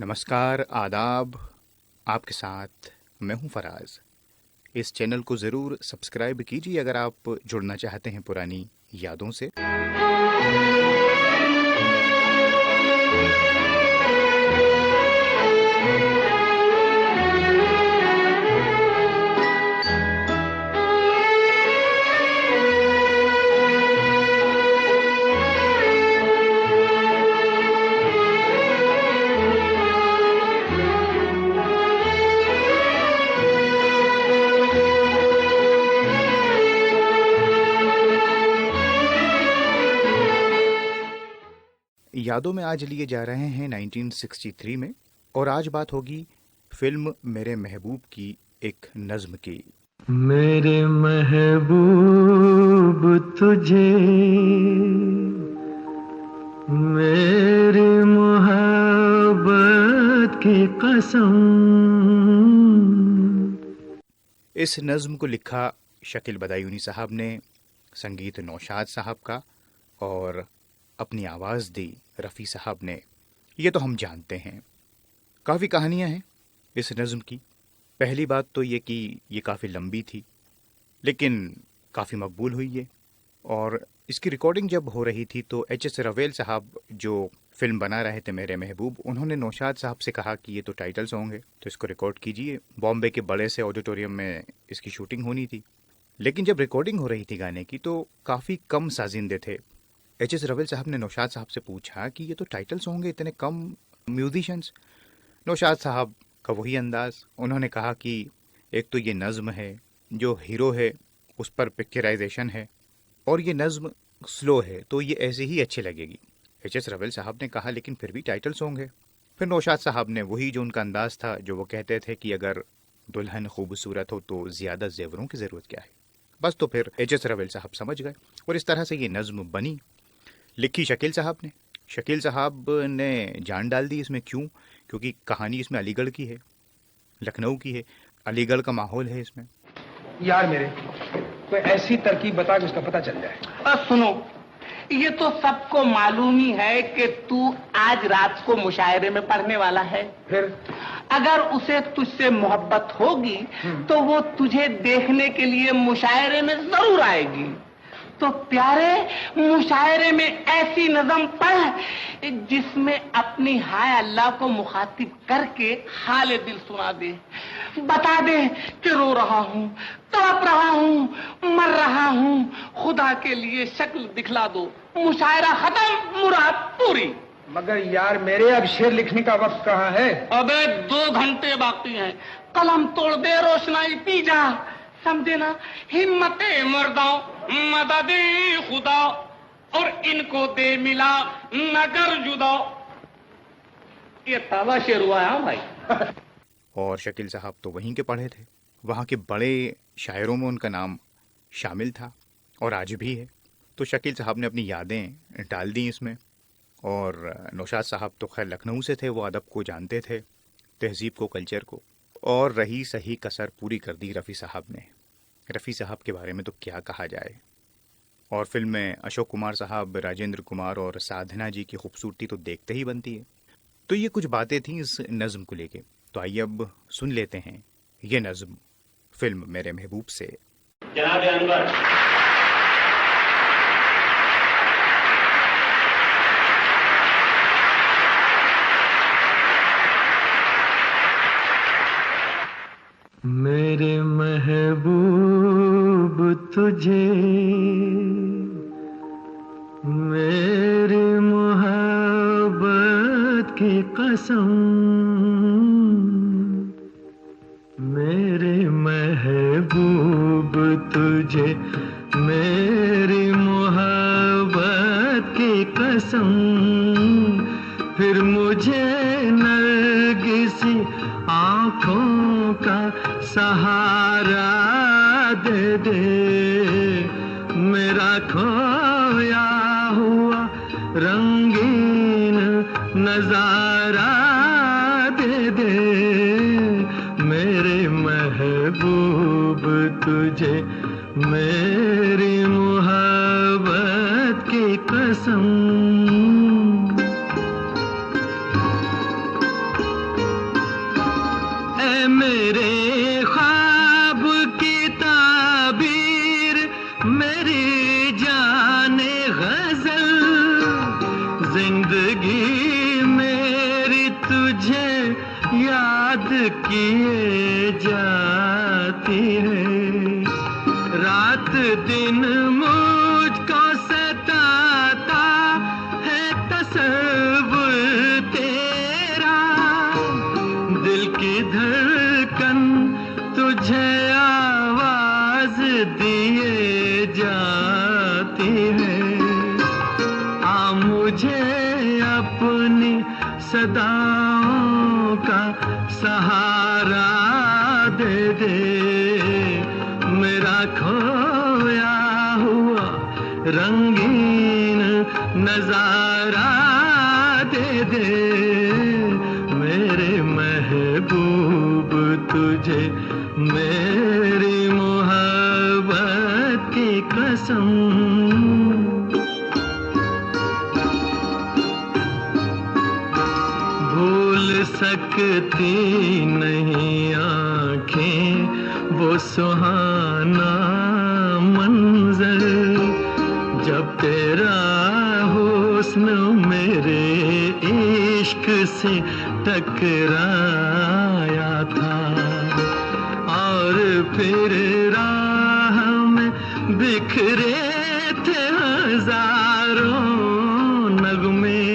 नमस्कार, आदाब। आपके साथ मैं हूं फराज। इस चैनल को ज़रूर सब्सक्राइब कीजिए अगर आप जुड़ना चाहते हैं पुरानी यादों से। यादों में आज लिए जा रहे हैं 1963 में, और आज बात होगी फिल्म मेरे महबूब की एक नज्म की। मेरे महबूब तुझे मेरी मोहब्बत की कसम। इस नज्म को लिखा शकील बदायूनी साहब ने, संगीत नौशाद साहब का, और अपनी आवाज़ दी रफ़ी साहब ने। ये तो हम जानते हैं। काफ़ी कहानियाँ हैं इस नज़्म की। पहली बात तो ये कि ये काफ़ी लंबी थी, लेकिन काफ़ी मकबूल हुई ये। और इसकी रिकॉर्डिंग जब हो रही थी तो एच.एस. रवेल साहब जो फिल्म बना रहे थे मेरे महबूब, उन्होंने नौशाद साहब से कहा कि ये तो टाइटल सॉन्ग है, तो इसको रिकॉर्ड कीजिए। बॉम्बे के बड़े से ऑडिटोरियम में इसकी शूटिंग होनी थी। लेकिन जब रिकॉर्डिंग हो रही थी गाने की तो काफ़ी कम साजिंदे थे। एच.एस. रवेल साहब ने नौशाद साहब से पूछा कि ये तो टाइटल सॉन्ग है, इतने कम म्यूजिशियंस। नौशाद साहब का वही अंदाज, उन्होंने कहा कि एक तो ये नज़्म है, जो हीरो है उस पर पिक्चराइजेशन है, और ये नज़्म स्लो है तो ये ऐसे ही अच्छी लगेगी। एच.एस. रवेल साहब ने कहा लेकिन फिर भी टाइटल सॉन्ग है। फिर नौशाद साहब ने वही जो उनका अंदाज था, जो वो कहते थे कि अगर दुल्हन खूबसूरत हो तो ज़्यादा जेवरों की ज़रूरत क्या है, बस तो फिर एच.एस. रवेल साहब समझ गए और इस तरह से ये नज़्म बनी। लिखी शकील साहब ने। शकील साहब ने जान डाल दी इसमें। क्यों? क्योंकि कहानी इसमें अलीगढ़ की है, लखनऊ की है, अलीगढ़ का माहौल है इसमें। यार मेरे, कोई ऐसी तरकीब बता कि उसका पता चल जाए। सुनो, ये तो सबको मालूम ही है कि तू आज रात को मुशायरे में पढ़ने वाला है। फिर अगर उसे तुझसे मोहब्बत होगी तो वो तुझे देखने के लिए मुशायरे में जरूर आएगी। तो प्यारे, मुशायरे में ऐसी नज़म पढ़ जिसमें अपनी हाय अल्लाह को मुखातिब करके हाल दिल सुना दे। बता दे कि रो रहा हूँ, तड़प रहा हूँ, मर रहा हूँ, खुदा के लिए शक्ल दिखला दो। मुशायरा खत्म, मुराद पूरी। मगर यार मेरे, अब शेर लिखने का वक्त कहाँ है? अबे 2 घंटे बाकी हैं। कलम तोड़ दे, रोशनाई पी जा। समझे ना? हिम्मते मर्दाओ, मदद खुदा, और इनको दे मिला नगर जुदा। ये ताज़ा शेर हुआ है भाई। और शकील साहब तो वहीं के पढ़े थे, वहाँ के बड़े शायरों में उनका नाम शामिल था और आज भी है। तो शकील साहब ने अपनी यादें डाल दी इसमें। और नौशाद साहब तो खैर लखनऊ से थे, वो अदब को जानते थे, तहजीब को, कल्चर को। और रही सही कसर पूरी कर दी रफ़ी साहब ने। रफ़ी साहब के बारे में तो क्या कहा जाए। और फिल्म में अशोक कुमार साहब, राजेंद्र कुमार और साधना जी की खूबसूरती तो देखते ही बनती है। तो ये कुछ बातें थीं इस नज़्म को लेके। तो आइए अब सुन लेते हैं ये नज़्म फिल्म मेरे महबूब से। जनाब अनवर, मेरे महबूब तुझे मेरी मोहब्बत की कसम। मेरे महबूब तुझे मेरी मोहब्बत की कसम। फिर मुझे नरगिसी आँखों का सहारा दे दे। मेरा खोया हुआ रंगीन नजारा दे दे। मेरे महबूब तुझे मेरी मोहब्बत की कसम। मेरे ख्वाब की ताबीर, मेरी जाने गजल, जिंदगी मेरी तुझे याद किए जाती है। रात दिन मुझको सताता है तसव्वुर तेरा, दिल की धड़कन तुझे आवाज दिए जाती है। आ मुझे अपनी सदाओं का सहारा दे दे, मेरा खोया हुआ रंगीन नजारा दे दे। मेरे महबूब तुझे मेरी मोहब्बत की कसम। भूल सकती नहीं आँखें वो सुहाना मंजर, जब तेरा हुस्न मेरे इश्क से टकराया था। और फिर राह में बिखरे थे हजारों नगमे,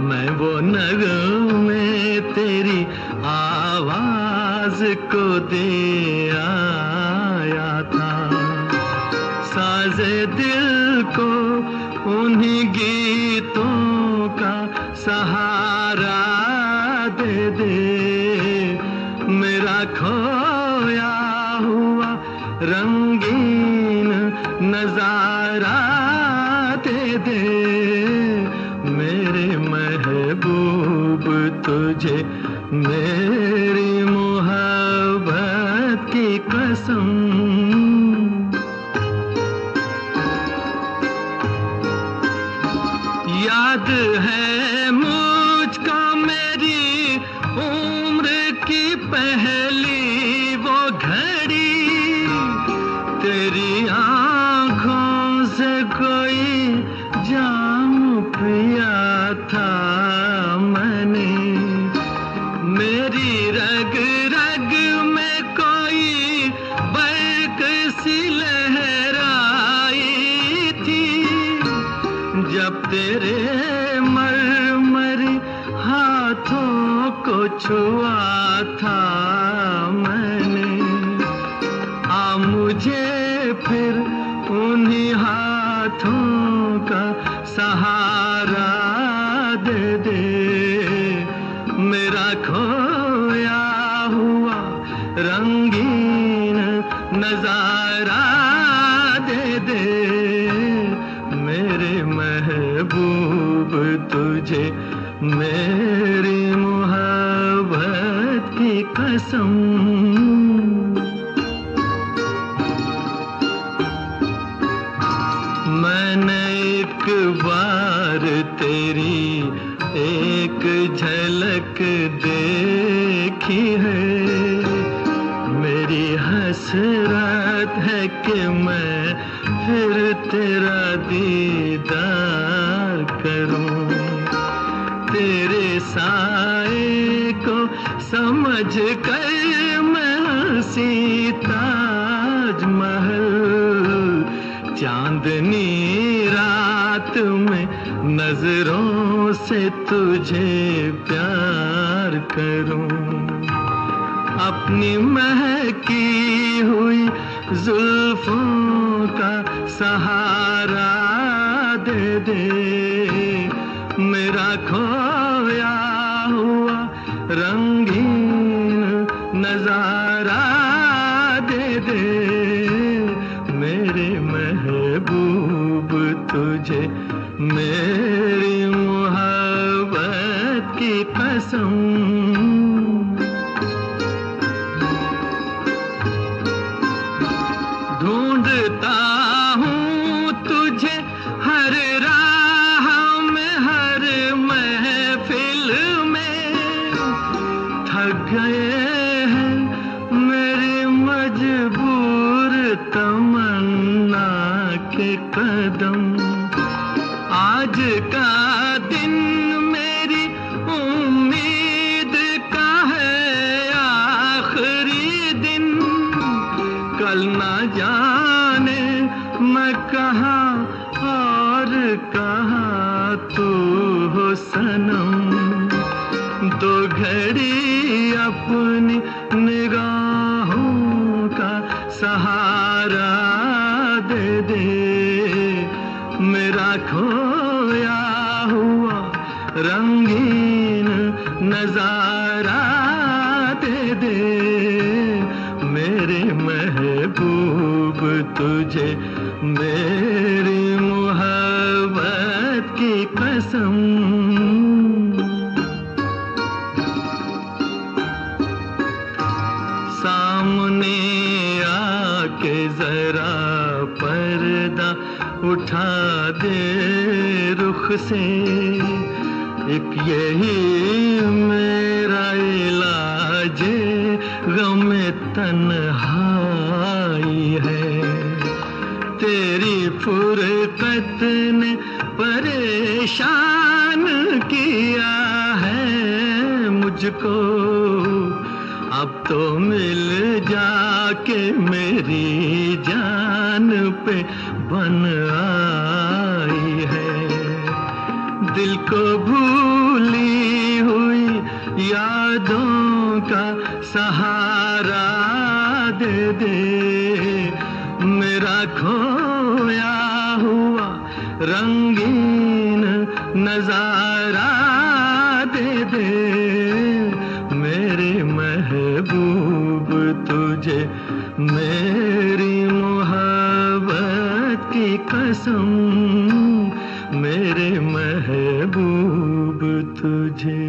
मैं वो नगमे तेरी आवाज को दे आया था। साज़े दिल को उन्हीं गीतों का सहारा दे दे, मेरा खोया हुआ रंगीन नजारा दे दे। मेरे महबूब तुझे मेरी मोहब्बत की कसम। याद है मुझको मेरी उम्र की पहली वो घड़ी, तेरी आंखों से कोई जाम पिया था मैंने। मेरी रग रग में कोई बर्क सी लहराई थी, जब तेरे मरमरी हाथों को छुआ था मैंने। आ मुझे फिर उन्हीं हाथों का सहारा दे दे, मेरा खोया हुआ रंगीन नजारा दे दे। मेरे महबूब तुझे मेरी मोहब्बत की कसम। मैंने एक बार तेरी एक झलक देखी है, मेरी हसरत है कि मैं फिर तेरा दीदार करूं। तेरे साए को समझ कर मैं हंसी ताजमहल, चांदनी रात में नजरों से तुझे प्यार करूं। अपनी महकी हुई जुल्फों का सहारा दे दे, मेरा खोया हुआ रंगीन नजारा दे दे। मेरे महबूब तुझे मेरी मोहब्बत की कसम। ढूंढता हूँ तुझे हर राह में, हर महफिल में, थक गए आज का दिन मेरी उम्मीद का है आखिरी दिन, कल ना जाने मैं कहाँ और कहाँ तू हो सनम। दो घड़ी अपनी निगाहों का सहारा दे दे, मेरा खोया हुआ रंगीन नजारा दे दे। मेरे महबूब तुझे मेरी मोहब्बत की कसम। सामने आके जरा पर्दा उठा दे रुख से, एक यही मेरा इलाज गम तन्हाई है। तेरी फुरकत ने परेशान किया है मुझको, अब तो मिल जाके मेरी जान पे बन आई है। दिल को भूली हुई यादों का सहारा दे दे, मेरा खोया हुआ रंगीन नजारा दे दे। मेरे महबूब तुझे मेरी मोहब्बत की कसम, मेरे महबूब तुझे।